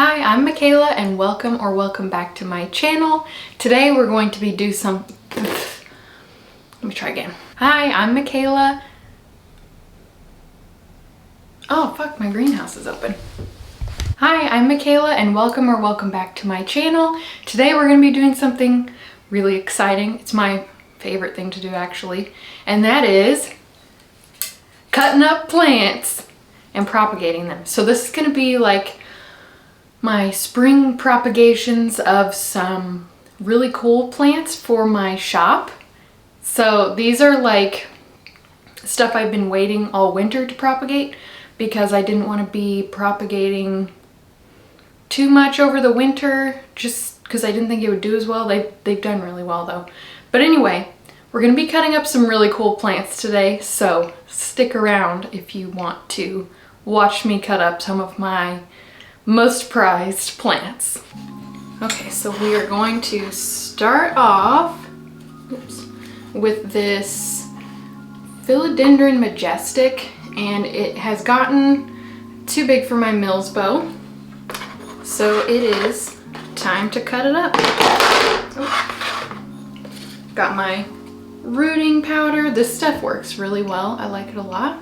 Hi, I'm Michaela and welcome back to my channel. Today we're going to be let me try again. Hi, I'm Michaela. Oh fuck, my greenhouse is open. Hi, I'm Michaela and welcome back to my channel. Today we're going to be doing something really exciting. It's my favorite thing to do actually, and that is cutting up plants and propagating them. So this is going to be like my spring propagations of some really cool plants for my shop. So these are like stuff I've been waiting all winter to propagate because I didn't want to be propagating too much over the winter just because I didn't think it would do as well. They've done really well though. But anyway, we're going to be cutting up some really cool plants today, so stick around if you want to watch me cut up some of my most prized plants. Okay, so we are going to start off with this Philodendron Majestic, and it has gotten too big for my Mills bow, so it is time to cut it up. Got my rooting powder. This stuff works really well. I like it a lot.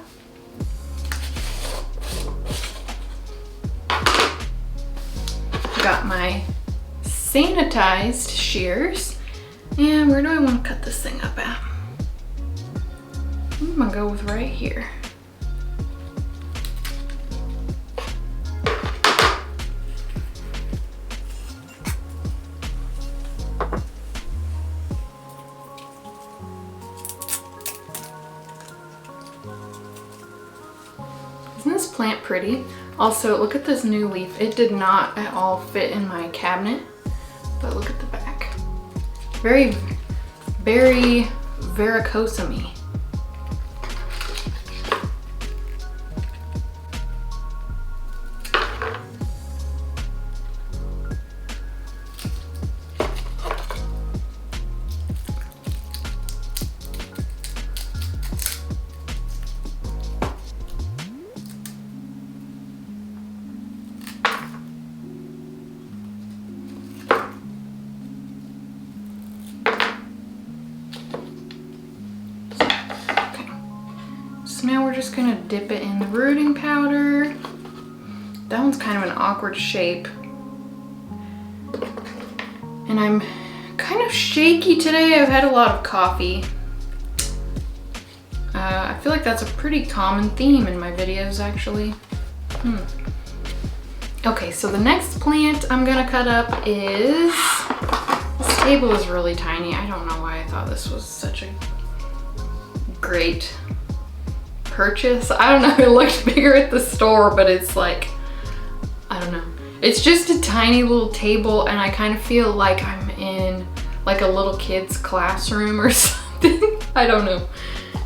Got my sanitized shears, and where do I want to cut this thing up at? I'm gonna go with right here. Isn't this plant pretty? Also, look at this new leaf. It did not at all fit in my cabinet, but look at the back. Very varicosum-y. So now we're just gonna dip it in the rooting powder. That one's kind of an awkward shape. And I'm kind of shaky today. I've had a lot of coffee. I feel like that's a pretty common theme in my videos actually. Okay, so the next plant I'm gonna cut up is, this table is really tiny. I don't know why I thought this was such a great purchase. I don't know, it looked bigger at the store, but it's like, I don't know. It's just a tiny little table, and I kind of feel like I'm in like a little kid's classroom or something. I don't know.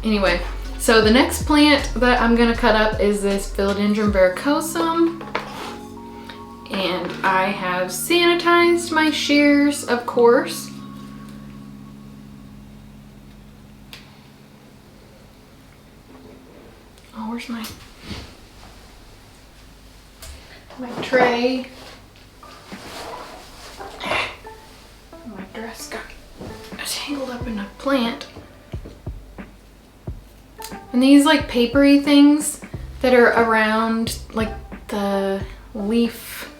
Anyway, so the next plant that I'm gonna cut up is this Philodendron Varicosum, and I have sanitized my shears, of course. Oh, where's my tray? My dress got tangled up in a plant. And these like papery things that are around like the leaf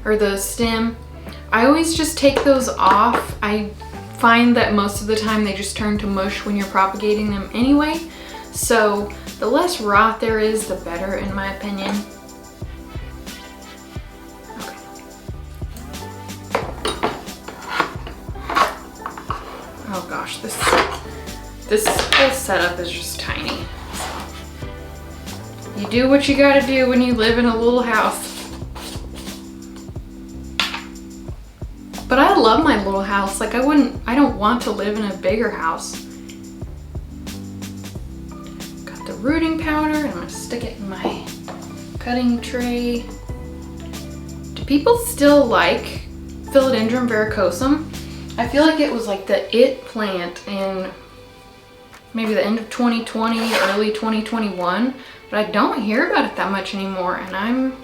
or the stem, I always just take those off. I find that most of the time they just turn to mush when you're propagating them anyway. So the less rot there is, the better in my opinion. Okay. Oh gosh, this whole setup is just tiny. So you do what you gotta do when you live in a little house. But I love my little house. Like I don't want to live in a bigger house. Rooting powder, and I'm gonna stick it in my cutting tray. Do people still like Philodendron Varicosum? I feel like it was like the it plant in maybe the end of 2020, early 2021, but I don't hear about it that much anymore, and I'm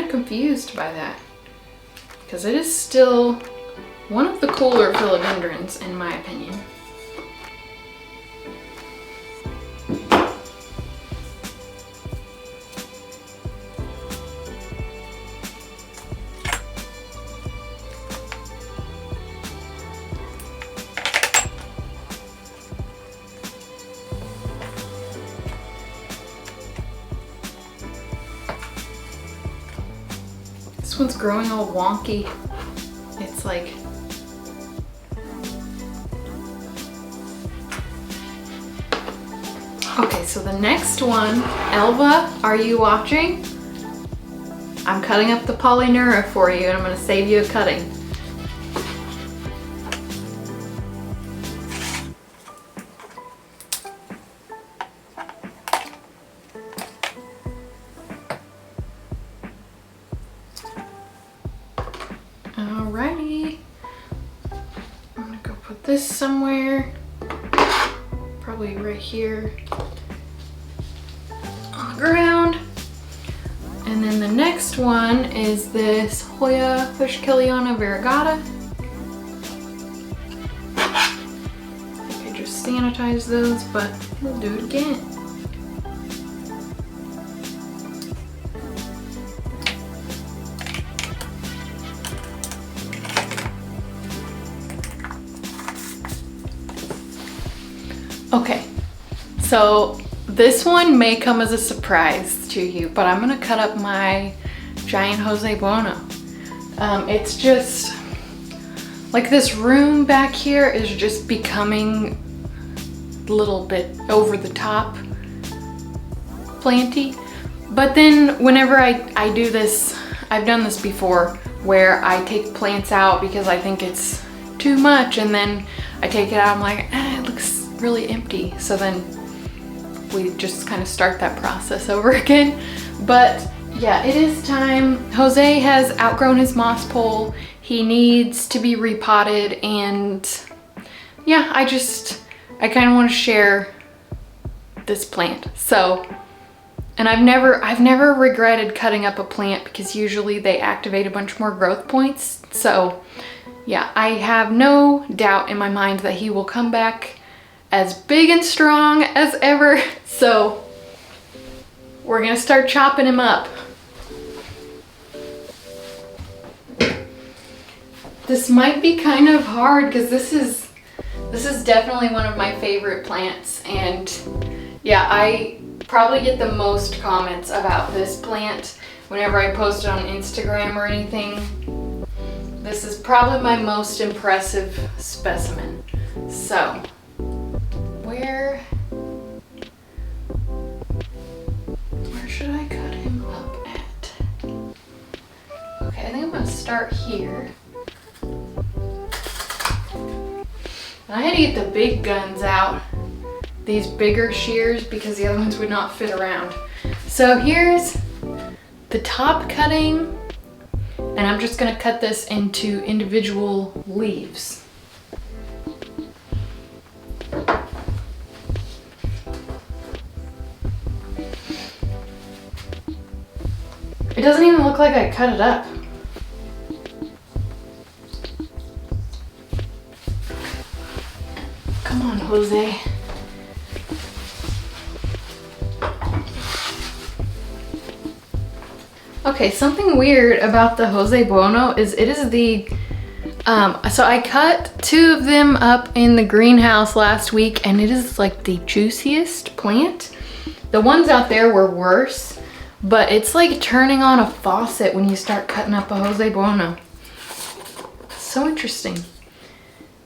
of confused by that because it is still one of the cooler philodendrons in my opinion. This one's growing all wonky. It's like, okay, so the next one, Elva, are you watching? I'm cutting up the Polynura for you and I'm gonna save you a cutting. Alrighty, I'm gonna go put this somewhere, probably right here on the ground. And then the next one is this Hoya Fishkilliana variegata. I could just sanitize those, but we'll do it again. Okay, so this one may come as a surprise to you, but I'm gonna cut up my giant Jose Bono. It's just like this room back here is just becoming a little bit over the top planty. But then whenever I do this, I've done this before where I take plants out because I think it's too much, and then I take it out, I'm like, it looks really empty. So then we just kind of start that process over again. But yeah, it is time. Jose has outgrown his moss pole. He needs to be repotted, and yeah, I kind of want to share this plant. So, and I've never regretted cutting up a plant because usually they activate a bunch more growth points. So yeah, I have no doubt in my mind that he will come back as big and strong as ever. So we're gonna start chopping him up. This might be kind of hard because this is definitely one of my favorite plants, and yeah, I probably get the most comments about this plant whenever I post it on Instagram or anything. This is probably my most impressive specimen. So where should I cut him up at? Okay, I think I'm gonna start here. I had to get the big guns out, these bigger shears, because the other ones would not fit around. So here's the top cutting, and I'm just gonna cut this into individual leaves. It doesn't even look like I cut it up. Come on, Jose. Okay, something weird about the Jose Bono is it is the, so I cut 2 of them up in the greenhouse last week, and it is like the juiciest plant. The ones out there were worse, but it's like turning on a faucet when you start cutting up a Jose Bono. So interesting.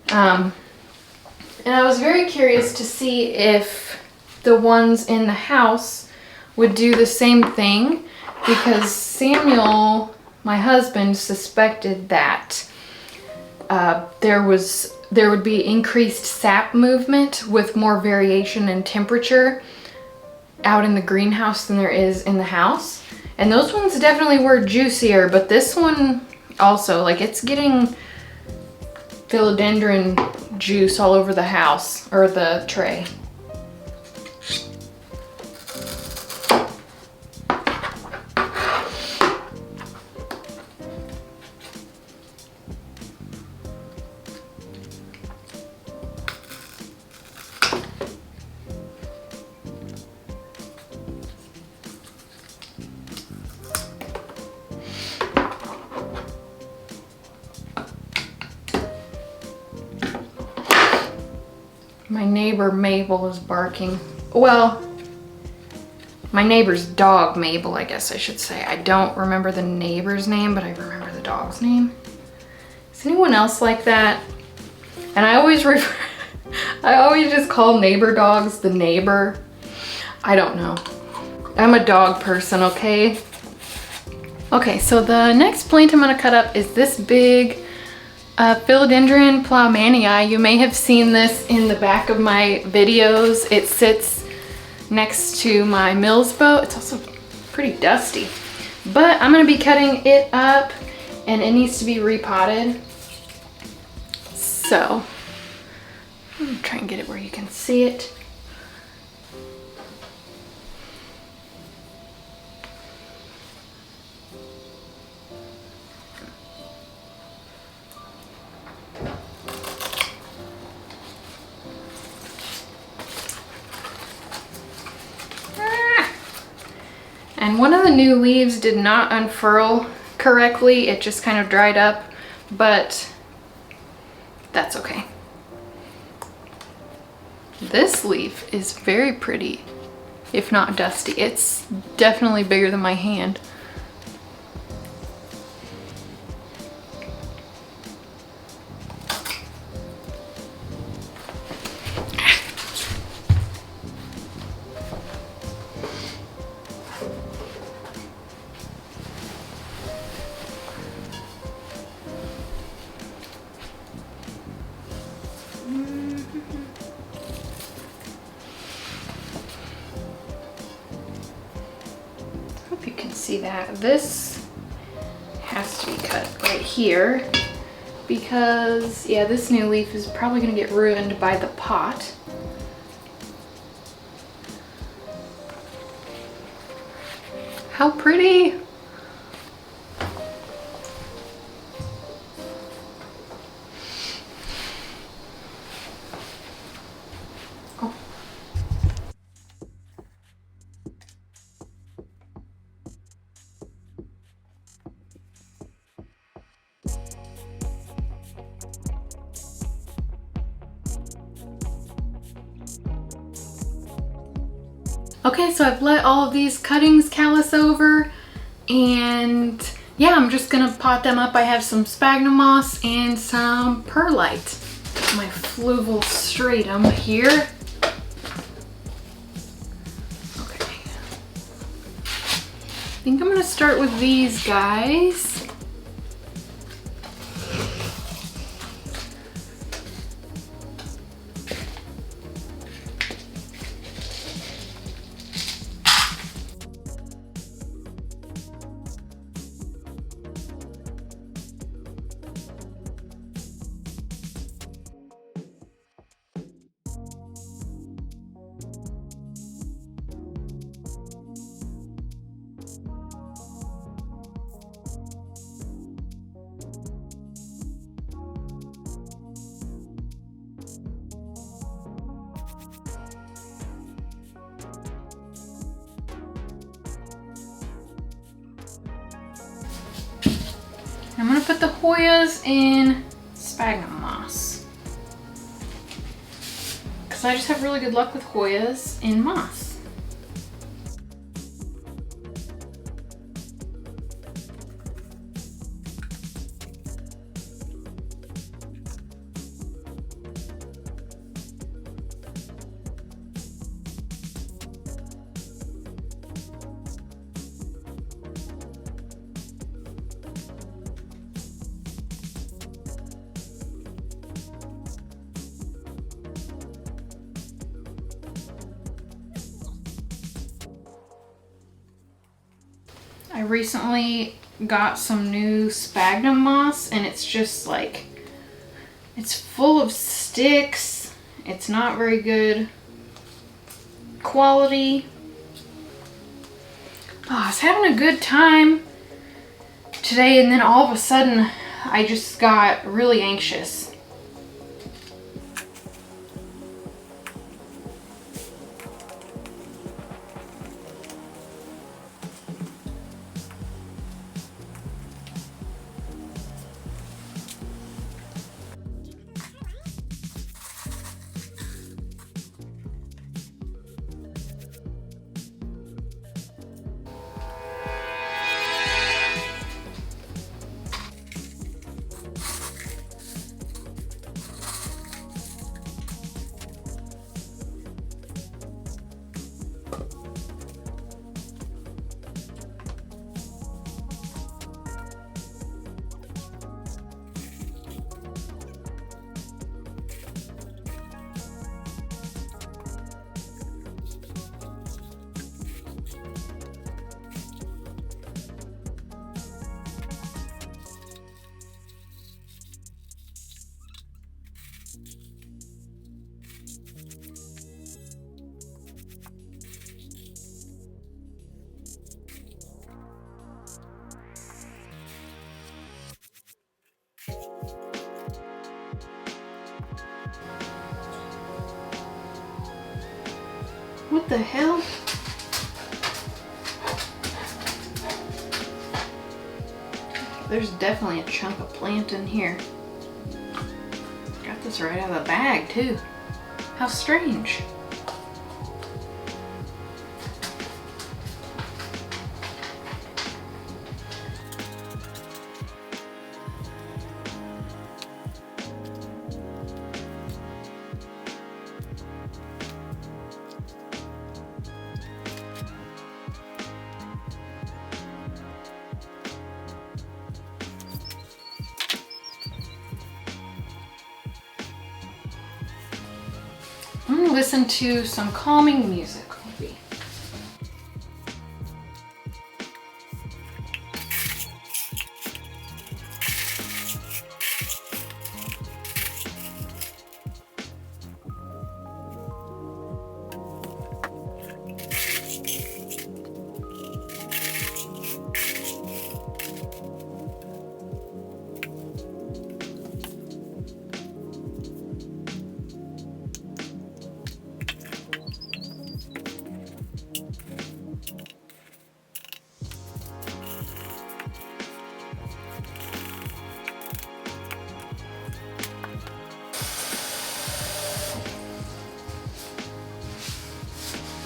And I was very curious to see if the ones in the house would do the same thing, because Samuel, my husband, suspected that there would be increased sap movement with more variation in temperature out in the greenhouse than there is in the house. And those ones definitely were juicier, but this one also, like, it's getting philodendron juice all over the house, or the tray. My neighbor Mabel is barking. Well, my neighbor's dog Mabel, I guess I should say. I don't remember the neighbor's name, but I remember the dog's name. Is anyone else like that? And I always just call neighbor dogs the neighbor. I don't know. I'm a dog person, okay? Okay, so the next plant I'm gonna cut up is this big Philodendron Plowmanii. You may have seen this in the back of my videos. It sits next to my Mills boat. It's also pretty dusty. But I'm gonna be cutting it up and it needs to be repotted. So, I'm gonna try and get it where you can see it. And one of the new leaves did not unfurl correctly. It just kind of dried up, but that's okay. This leaf is very pretty, if not dusty. It's definitely bigger than my hand. Hope you can see that. This has to be cut right here because, yeah, this new leaf is probably gonna get ruined by the pot. How pretty! Okay, so I've let all of these cuttings callus over, and yeah, I'm just gonna pot them up. I have some sphagnum moss and some perlite. My fluval stratum here. Okay. I think I'm gonna start with these guys. I'm gonna put the Hoyas in sphagnum moss because I just have really good luck with Hoyas in moss. I recently got some new sphagnum moss and it's just like, it's full of sticks. It's not very good quality. Oh, I was having a good time today and then all of a sudden I just got really anxious. What the hell? There's definitely a chunk of plant in here. Got this right out of the bag too. How strange. I'm gonna listen to some calming music, maybe.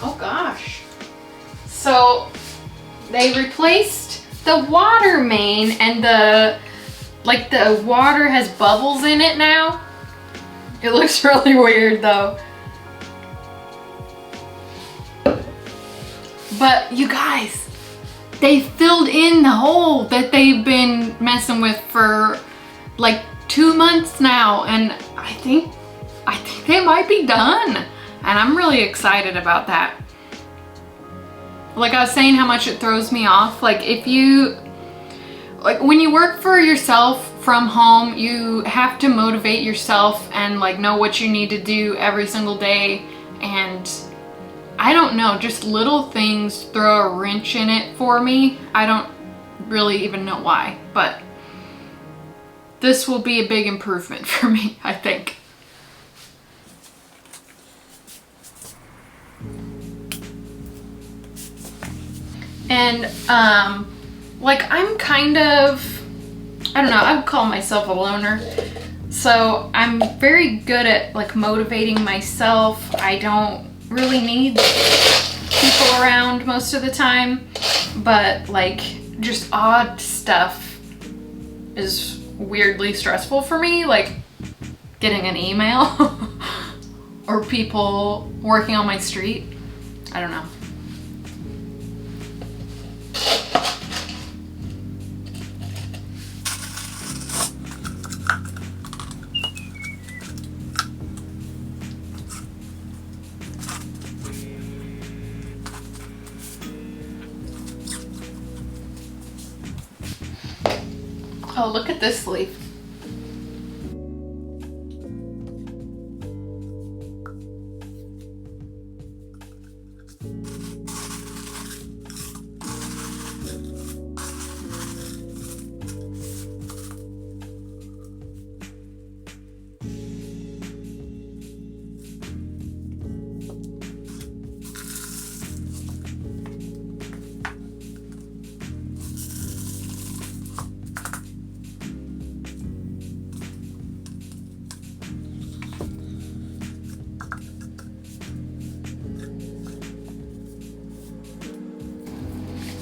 Oh gosh. So they replaced the water main and the water has bubbles in it now. It looks really weird though. But you guys, they filled in the hole that they've been messing with for like 2 months now, and I think they might be done. And I'm really excited about that. Like I was saying, how much it throws me off. Like when you work for yourself from home, you have to motivate yourself and like know what you need to do every single day. And I don't know, just little things throw a wrench in it for me. I don't really even know why, but this will be a big improvement for me, I think. And like I'm kind of, I don't know, I would call myself a loner. So I'm very good at like motivating myself. I don't really need people around most of the time, but like just odd stuff is weirdly stressful for me, like getting an email or people working on my street. I don't know. Oh, look at this leaf.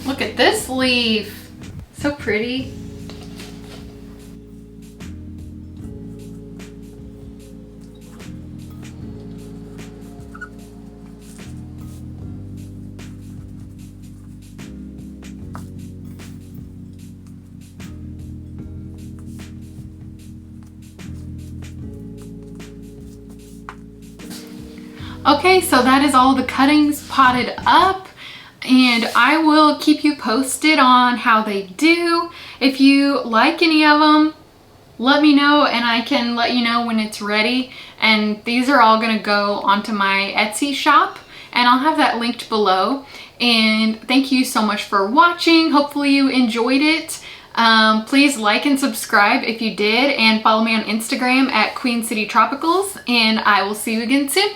Look at this leaf. So pretty. Okay, so that is all the cuttings potted up, and I will keep you posted on how they do. If you like any of them, let me know and I can let you know when it's ready. And these are all gonna go onto my Etsy shop, and I'll have that linked below. And thank you so much for watching. Hopefully you enjoyed it. Please like and subscribe if you did, and follow me on Instagram at Queen City Tropicals, and I will see you again soon.